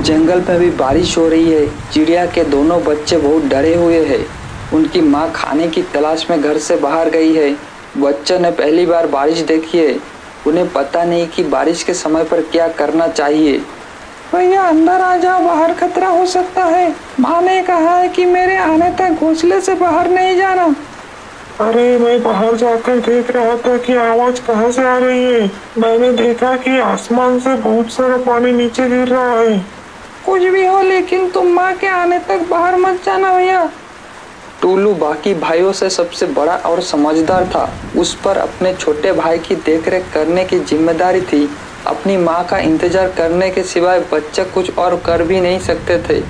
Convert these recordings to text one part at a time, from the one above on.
जंगल में भी बारिश हो रही है। चिड़िया के दोनों बच्चे बहुत डरे हुए हैं। उनकी माँ खाने की तलाश में घर से बाहर गई है। बच्चों ने पहली बार बारिश देखी है। उन्हें पता नहीं कि बारिश के समय पर क्या करना चाहिए। भैया अंदर आ जाओ, बाहर खतरा हो सकता है। माँ ने कहा है कि मेरे आने तक घोंसले से बाहर नहीं जाना। अरे मैं बाहर जाकर देख रहा था कि आवाज कहाँ से आ रही है। मैंने देखा कि आसमान से बहुत सारा पानी नीचे गिर रहा है। कुछ भी हो, लेकिन तुम माँ के आने तक बाहर मत जाना भैया। टूलू बाकी भाइयों से सबसे बड़ा और समझदार था। उस पर अपने छोटे भाई की देखरेख करने की जिम्मेदारी थी। अपनी माँ का इंतजार करने के सिवाय बच्चे कुछ और कर भी नहीं सकते थे।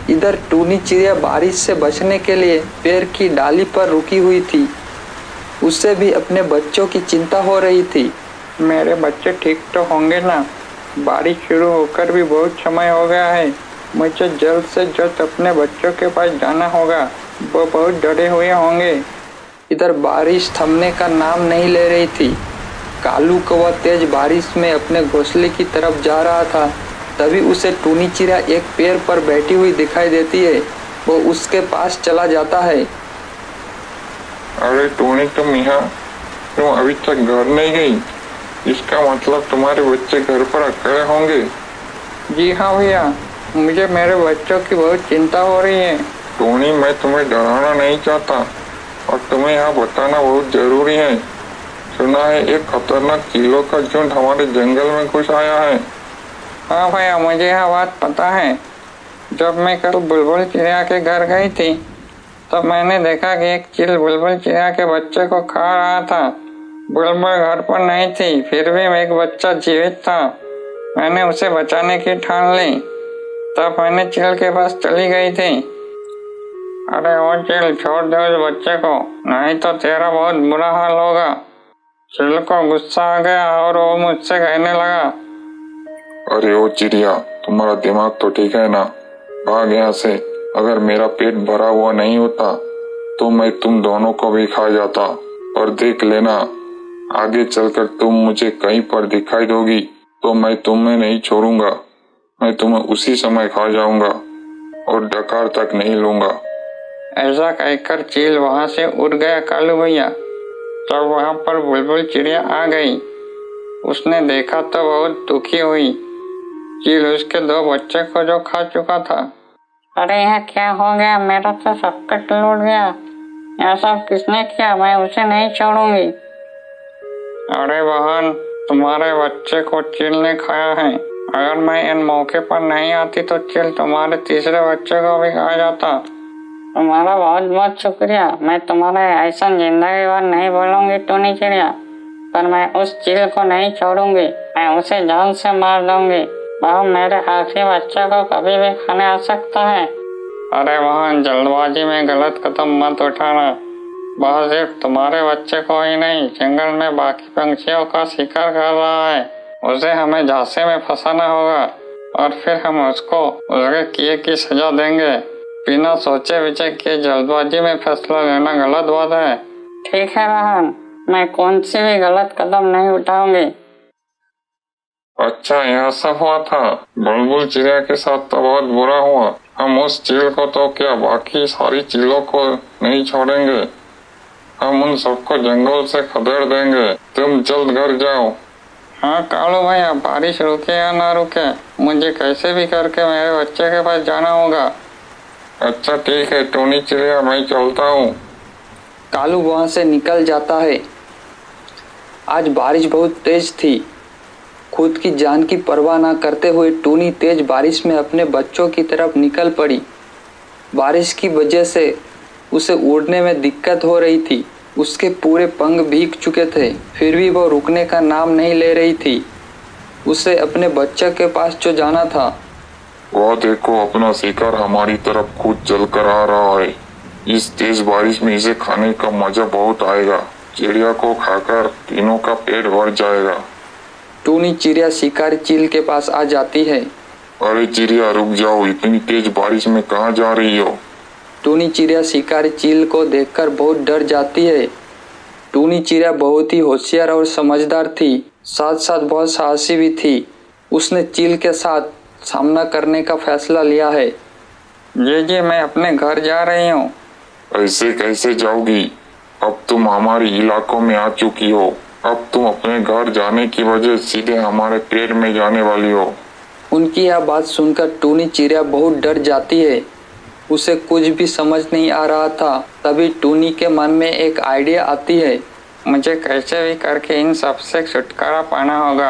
इधर टूनी चिड़िया बारिश से बचने के लिए पेड़ की डाली पर रुकी हुई थी। उससे भी अपने बच्चों की चिंता हो रही थी। मेरे बच्चे ठीक तो होंगे ना? बारिश शुरू होकर भी बहुत समय हो गया है। मुझे जल्द से जल्द अपने बच्चों के पास जाना होगा। वो बहुत डरे हुए होंगे। इधर बारिश थमने का नाम नहीं ले रही थी। कालू को वह तेज बारिश में अपने घोंसले की तरफ जा रहा था। तभी उसे टूनी चिड़िया एक पेड़ पर बैठी हुई दिखाई देती है। वो उसके पास चला जाता है। अरे टूनी, तुम यहाँ क्यों अभी तक घर नहीं गई? इसका मतलब तुम्हारे बच्चे घर पर अकेले होंगे। जी हाँ भैया, मुझे मेरे बच्चों की बहुत चिंता हो रही है। टूनी, मैं तुम्हें डराना नहीं चाहता और तुम्हें यहाँ बताना बहुत जरूरी है। सुना है एक खतरनाक चीलों का झुंड हमारे जंगल में घुस आया है। हाँ भैया, मुझे यह बात पता है। जब मैं कल बुलबुल चिड़िया के घर गई थी तब मैंने देखा कि एक चील बुलबुल चिड़िया के बच्चे को खा रहा था। बुलबुल घर पर नहीं थी, फिर भी एक बच्चा जीवित था। मैंने उसे बचाने की ठान ली। तब मैंने चील के पास चली गई थी। अरे ओ चील, छोड़ दे उस बच्चे को, नहीं तो तेरा बहुत बुरा हाल होगा। चील को गुस्सा आ गया और वो मुझसे कहने लगा, अरे ओ चिड़िया, तुम्हारा दिमाग तो ठीक है ना? भाग यहाँ से। अगर मेरा पेट भरा हुआ नहीं होता तो मैं तुम दोनों को भी खा जाता। और देख लेना, आगे चलकर तुम मुझे कहीं पर दिखाई दोगी तो मैं तुम्हें नहीं छोड़ूंगा। मैं तुम्हें उसी समय खा जाऊंगा और डकार तक नहीं लूंगा। ऐसा कहकर चील वहां से उड़ गया। कालू भैया, तब वहां पर बुलबुल चिड़िया आ गई। उसने देखा तो बहुत दुखी हुई। चील उसके दो बच्चे को जो खा चुका था। अरे यह क्या हो गया? मेरा तो सब कुछ लूट गया। यह सब किसने किया? मैं उसे नहीं छोड़ूंगी। अरे बहन, तुम्हारे बच्चे को चील ने खाया है। अगर मैं इन मौके पर नहीं आती तो चील तुम्हारे तीसरे बच्चे को भी खा जाता। तुम्हारा बहुत बहुत शुक्रिया। मैं तुम्हारा ऐसा जिंदगी भर नहीं बोलूंगी टूनी चिड़िया, पर मैं उस चील को नहीं छोड़ूंगी। मैं उसे जान से मार दूंगी। वह मेरे आखिरी बच्चे को कभी भी खाने आ सकता है। अरे बहन, जल्दबाजी में गलत कदम मत उठाना। वह सिर्फ तुम्हारे बच्चे को ही नहीं, जंगल में बाकी पंछियों का शिकार कर रहा है। उसे हमें झांसे में फंसाना होगा और फिर हम उसको उसके किए की सजा देंगे। बिना सोचे विचारे किए जल्दबाजी में फैसला लेना गलत बात है। ठीक है बहन, मैं कौन सी भी गलत कदम नहीं उठाऊंगी। अच्छा, यह सब हुआ था। बुलबुल चिड़िया के साथ तो बहुत बुरा हुआ। हम उस चील को तो क्या, बाकी सारी चीलों को नहीं छोड़ेंगे। हम उन सबको जंगल से खदेड़ देंगे। तुम जल्द घर जाओ। हाँ कालू भैया, बारिश रुके या ना रुके, मुझे कैसे भी करके मेरे बच्चे के पास जाना होगा। अच्छा ठीक है टूनी चिड़िया, मैं चलता हूँ। कालू वहां से निकल जाता है। आज बारिश बहुत तेज थी। खुद की जान की परवाह न करते हुए टूनी तेज बारिश में अपने बच्चों की तरफ निकल पड़ी। बारिश की वजह से उसे उड़ने में दिक्कत हो रही थी। उसके पूरे पंख भीग चुके थे, फिर भी वो रुकने का नाम नहीं ले रही थी। उसे अपने बच्चे के पास जो जाना था। वह देखो, अपना शिकार हमारी तरफ खुद चल कर आ रहा है। इस तेज बारिश में इसे खाने का मजा बहुत आएगा। चिड़िया को खाकर तीनों का पेट भर जाएगा। टूनी चिड़िया शिकारी चील के पास आ जाती है। अरे चिड़िया, रुक जाओ, इतनी तेज बारिश में कहाँ जा रही हो? टूनी चिड़िया शिकारी चील को देखकर बहुत डर जाती है। टूनी चिड़िया बहुत ही होशियार और समझदार थी, साथ साथ बहुत साहसी भी थी। उसने चील के साथ सामना करने का फैसला लिया है। जी मैं अपने घर जा रही हूँ। ऐसे कैसे जाओगी? अब तुम हमारे इलाकों में आ चुकी हो। अब तुम अपने घर जाने की वजह सीधे हमारे पेट में जाने वाली हो। उनकी यह बात सुनकर टूनी चिड़िया बहुत डर जाती है। उसे कुछ भी समझ नहीं आ रहा था। तभी टूनी के मन में एक आइडिया आती है। मुझे कैसे भी करके इन सब से छुटकारा पाना होगा।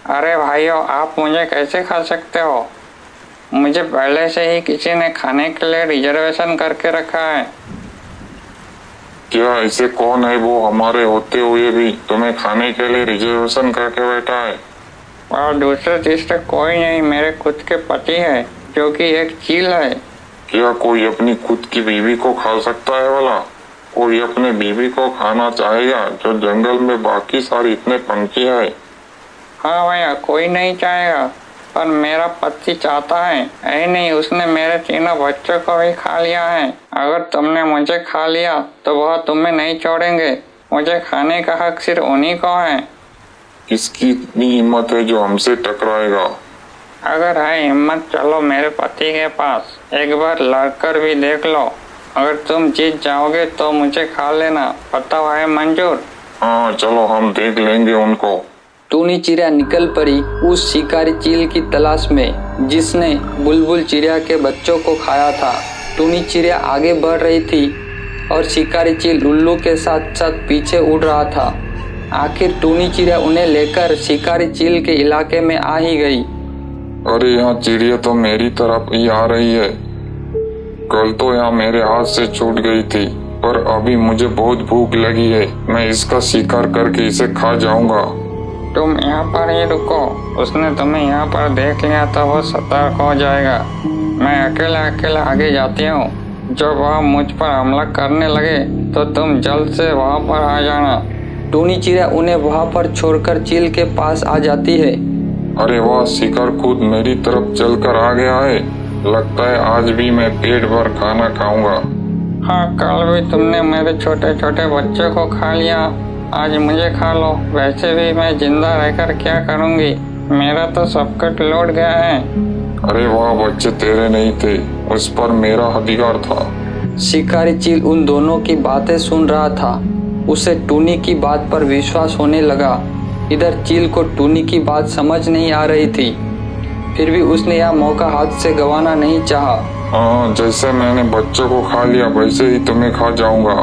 अरे भाइयों, आप मुझे कैसे खा सकते हो? मुझे पहले से ही किसी ने खाने के लिए रिजर्वेशन करके रखा है। क्या ऐसे कौन है वो हमारे होते हुए भी तुम्हें खाने के लिए रिजर्वेशन करके बैठा है? और दूसरे तीसरे कोई नहीं, मेरे खुद के पति है, जो कि एक चील है। क्या कोई अपनी खुद की बीवी को खा सकता है भला? कोई अपने बीवी को खाना चाहेगा जो जंगल में बाकी सारे इतने पंछी है? हाँ भैया, कोई नहीं चाहेगा, पर मेरा पति चाहता है। ऐ नहीं, उसने मेरे तीनों बच्चों को भी खा लिया है। अगर तुमने मुझे खा लिया तो वह तुम्हें नहीं छोड़ेंगे। मुझे खाने का हक सिर्फ उन्हीं को है। किसकी इतनी हिम्मत है जो हमसे टकराएगा? अगर है हिम्मत, चलो मेरे पति के पास, एक बार लड़कर भी देख लो। अगर तुम जीत जाओगे तो मुझे खा लेना। पता है मंजूर? हाँ चलो, हम देख लेंगे उनको। टूनी चिड़िया निकल पड़ी उस शिकारी चील की तलाश में जिसने बुलबुल चिड़िया के बच्चों को खाया था। टूनी चिड़िया आगे बढ़ रही थी और शिकारी चील उल्लू के साथ साथ पीछे उड़ रहा था। आखिर टूनी चिड़िया उन्हें लेकर शिकारी चील के इलाके में आ ही गई। अरे यहाँ चिड़िया तो मेरी तरफ ही आ रही है। कल तो यहाँ मेरे हाथ से छूट गई थी, पर अभी मुझे बहुत भूख लगी है। मैं इसका शिकार करके इसे खा जाऊंगा। तुम यहाँ पर ही रुको। उसने तुम्हें यहाँ पर देख लिया तो वो सतर्क हो जाएगा। मैं अकेला अकेला आगे जाती हूँ। जब वह मुझ पर हमला करने लगे तो तुम जल्द से वहाँ पर आ जाना। टूनी चिड़िया उन्हें वहाँ पर छोड़कर चील के पास आ जाती है। अरे वाह, शिकार खुद मेरी तरफ चलकर आ गया है। लगता है आज भी मैं पेट भर खाना खाऊंगा। हाँ, कल भी तुमने मेरे छोटे छोटे बच्चों को खा लिया, आज मुझे खा लो। वैसे भी मैं जिंदा रहकर क्या करूँगी? मेरा तो सब कुछ लौट गया है। अरे वाह, बच्चे तेरे नहीं थे, उस पर मेरा अधिकार था। शिकारी चील उन दोनों की बातें सुन रहा था। उसे टूनी की बात पर विश्वास होने लगा। इधर चील को टूनी की बात समझ नहीं आ रही थी, फिर भी उसने यह मौका हाथ से गंवाना नहीं चाहा। हाँ, जैसे मैंने बच्चों को खा लिया वैसे ही तुम्हें खा जाऊंगा।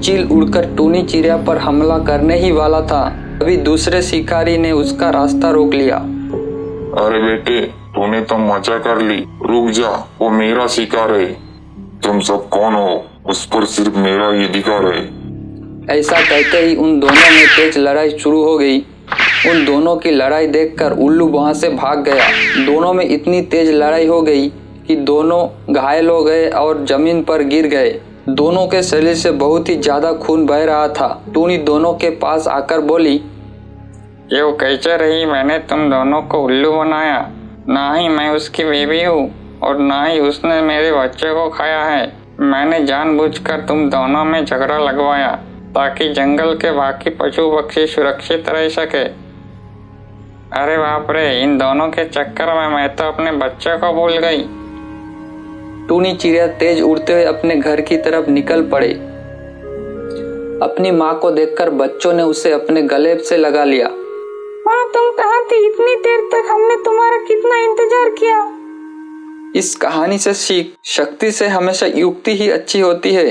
चील उड़कर टूनी चिड़िया पर हमला करने ही वाला था, तभी दूसरे शिकारी ने उसका रास्ता रोक लिया। अरे बेटे, तूने तो मजा कर ली। रुक जा, वो मेरा शिकार है। तुम सब कौन हो? उस पर सिर्फ मेरा ही अधिकार है। ऐसा कहते ही उन दोनों में तेज लड़ाई शुरू हो गई। उन दोनों की लड़ाई देखकर उल्लू वहां से भाग गया। दोनों में इतनी तेज लड़ाई हो गई कि दोनों घायल हो गए और जमीन पर गिर गए। दोनों के शरीर से बहुत ही ज्यादा खून बह रहा था। टूनी दोनों के पास आकर बोली, ये कैसे रही? मैंने तुम दोनों को उल्लू बनाया। ना ही मैं उसकी बीवी हूँ और ना ही उसने मेरे बच्चे को खाया है। मैंने जानबूझकर तुम दोनों में झगड़ा लगवाया ताकि जंगल के बाकी पशु पक्षी सुरक्षित रह सके। अरे बाप रे, इन दोनों के चक्कर में मैं तो अपने बच्चे को भूल गई। टूनी चिड़िया तेज उड़ते हुए अपने घर की तरफ निकल पड़े। अपनी माँ को देखकर बच्चों ने उसे अपने गले से लगा लिया। माँ, तुम कहाँ थी? इतनी देर तक हमने तुम्हारा कितना इंतजार किया। इस कहानी से सीख, शक्ति से हमेशा युक्ति ही अच्छी होती है।